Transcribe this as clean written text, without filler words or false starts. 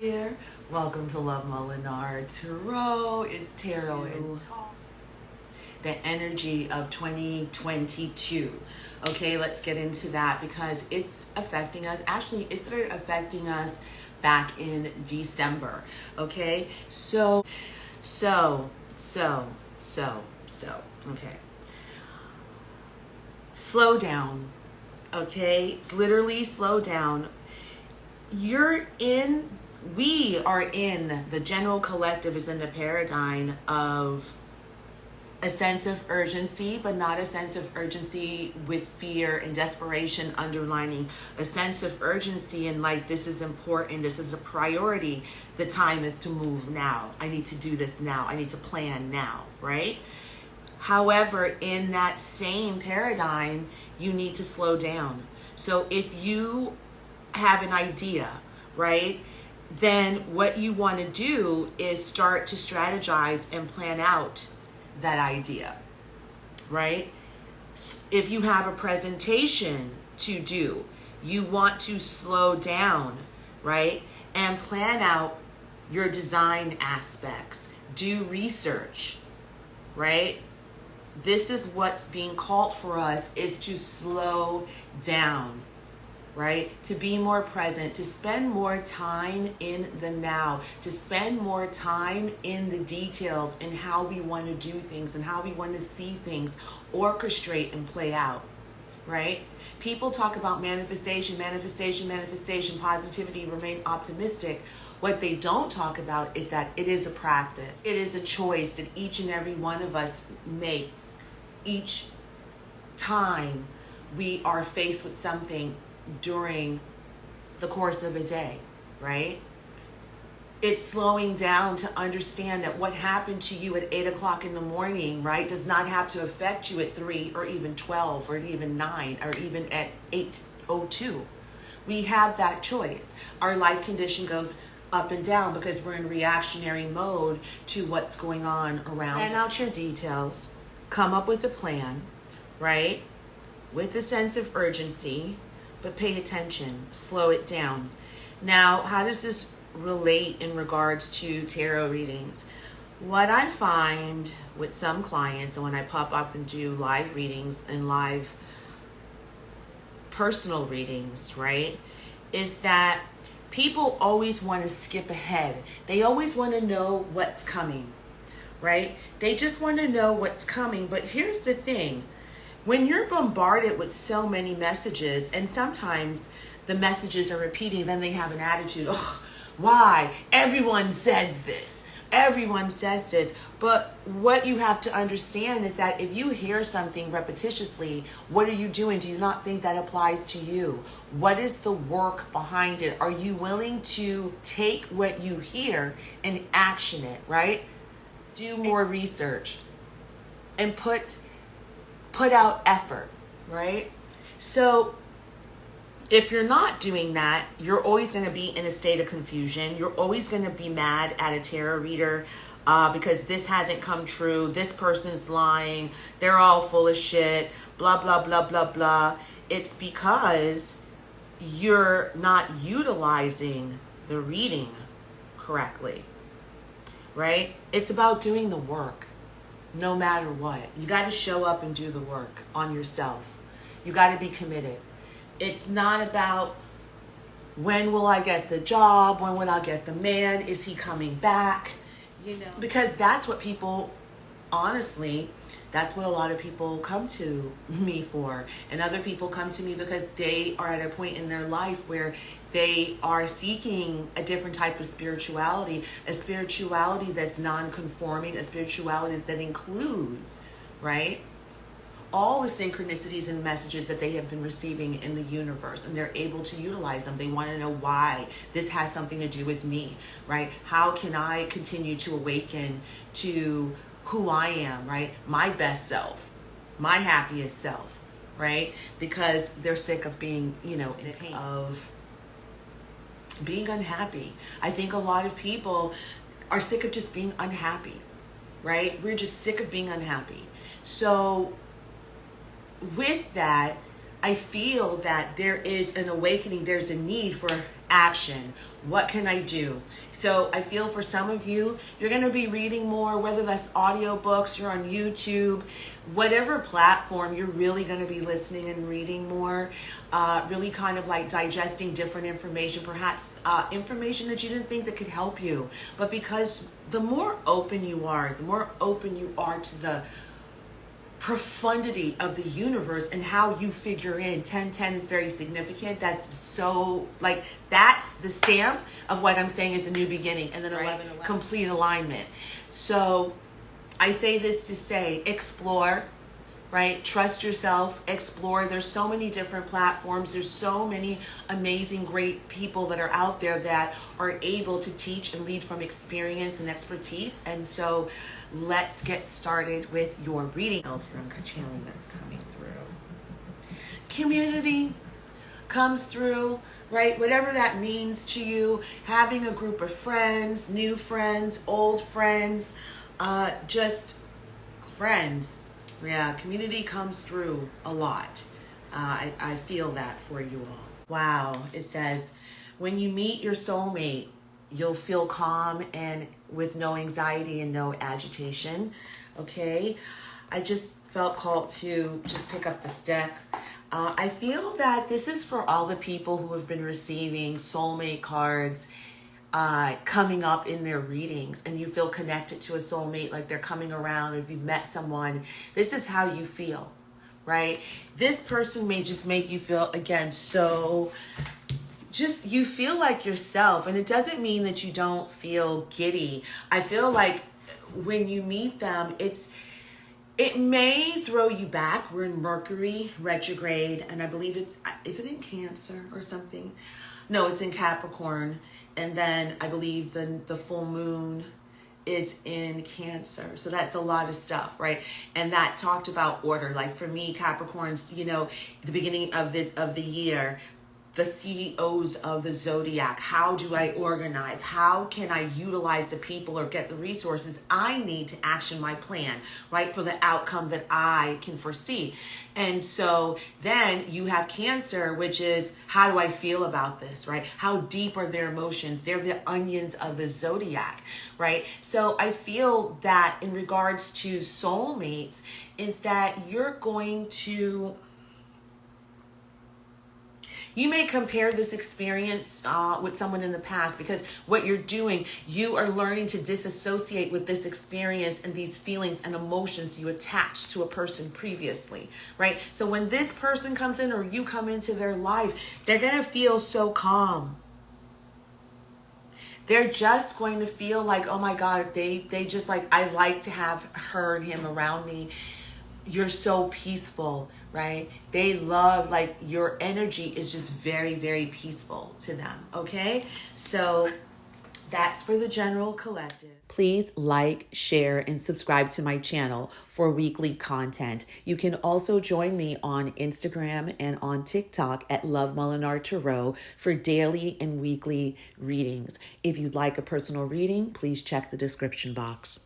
Here, welcome to Love MOLINAR Tarot. It's tarot and the energy of 2022. Okay, let's get into that because it's affecting us. Actually, it started affecting us back in December. Okay, so, okay. Slow down. Okay, literally slow down. We are in, the general collective is in the paradigm of a sense of urgency, but not a sense of urgency with fear and desperation underlining, a sense of urgency and like, this is important, this is a priority, the time is to move now, I need to do this now, I need to plan now, right? However, in that same paradigm, you need to slow down. So if you have an idea, right, then what you want to do is start to strategize and plan out that idea, right? If you have a presentation to do, you want to slow down, right, and plan out your design aspects, do research, right? This is what's being called for us, is to slow down, right? To be more present, to spend more time in the now, to spend more time in the details and how we want to do things and how we want to see things orchestrate and play out, right? People talk about manifestation, positivity, remain optimistic. What they don't talk about is that it is a practice. It is a choice that each and every one of us make each time we are faced with something during the course of a day, right? It's slowing down to understand that what happened to you at 8 o'clock in the morning, right, does not have to affect you at 3 or even 12 or even 9 or even at 8:02. We have that choice. Our life condition goes up and down because we're in reactionary mode to what's going on around. Plan out your details, come up with a plan, right, with a sense of urgency, but pay attention, slow it down. Now, how does this relate in regards to tarot readings? What I find with some clients, and when I pop up and do live readings and live personal readings, right, is that people always want to skip ahead. They always want to know what's coming, right? They just want to know what's coming. But here's the thing. When you're bombarded with so many messages, and sometimes the messages are repeating, then they have an attitude, oh, why? Everyone says this. Everyone says this. But what you have to understand is that if you hear something repetitiously, what are you doing? Do you not think that applies to you? What is the work behind it? Are you willing to take what you hear and action it, right? Do more research and put out effort, right? So if you're not doing that, you're always going to be in a state of confusion. You're always going to be mad at a tarot reader because this hasn't come true. This person's lying. They're all full of shit. Blah, blah, blah, blah, blah. It's because you're not utilizing the reading correctly, right? It's about doing the work. No matter what, you got to show up and do the work on yourself. You got to be committed. It's not about when will I get the job, when will I get the man, is he coming back, you know, because that's what people, honestly, that's what a lot of people come to me for. And other people come to me because they are at a point in their life where they are seeking a different type of spirituality, a spirituality that's non-conforming, a spirituality that includes, right, all the synchronicities and messages that they have been receiving in the universe, and they're able to utilize them. They want to know why this has something to do with me, right? How can I continue to awaken to who I am, right? My best self, my happiest self, right? Because they're sick of being, you know, in pain, of being unhappy. I think a lot of people are sick of just being unhappy, right? We're just sick of being unhappy. So with that, I feel that there is an awakening, there's a need for action. What can I do? So I feel for some of you, you're going to be reading more, whether that's audiobooks, you're on YouTube, whatever platform, you're really going to be listening and reading more, really kind of like digesting different information, perhaps information that you didn't think that could help you. But because the more open you are to the profundity of the universe and how you figure in 1010 is very significant. That's so like that's the stamp of what I'm saying is a new beginning, and then 11 complete alignment. So I say this to say explore, right? Trust yourself, explore. There's so many different platforms. There's so many amazing, great people that are out there that are able to teach and lead from experience and expertise. And so let's get started with your reading. Else from channeling that's coming through. Community comes through, right? Whatever that means to you, having a group of friends, new friends, old friends, just friends. Yeah, community comes through a lot. I feel that for you all. Wow, it says, when you meet your soulmate, you'll feel calm and with no anxiety and no agitation. Okay, I just felt called to just pick up this deck. I feel that this is for all the people who have been receiving soulmate cards coming up in their readings, and you feel connected to a soulmate, like they're coming around. If you've met someone, this is how you feel, right? This person may just make you feel, again, so just you feel like yourself. And it doesn't mean that you don't feel giddy. I feel like when you meet them, it may throw you back. We're in Mercury retrograde, and I believe is it in Cancer or something? No, it's in Capricorn. And then I believe the full moon is in Cancer. So that's a lot of stuff, right? And that talked about order. Like for me, Capricorns, the beginning of the year, the CEOs of the zodiac. How do I organize? How can I utilize the people or get the resources I need to action my plan, right? For the outcome that I can foresee. And so then you have Cancer, which is, how do I feel about this, right? How deep are their emotions? They're the onions of the zodiac, right? So I feel that in regards to soulmates is that you're going to, you may compare this experience with someone in the past, because what you're doing, you are learning to disassociate with this experience and these feelings and emotions you attached to a person previously, right? So when this person comes in or you come into their life, they're going to feel so calm. They're just going to feel like, oh my God, they just like, I like to have her and him around me. You're so peaceful, right? They love, like, your energy is just very, very peaceful to them, okay? So that's for the general collective. Please like, share, and subscribe to my channel for weekly content. You can also join me on Instagram and on TikTok at Love MOLINAR Tarot for daily and weekly readings. If you'd like a personal reading, please check the description box.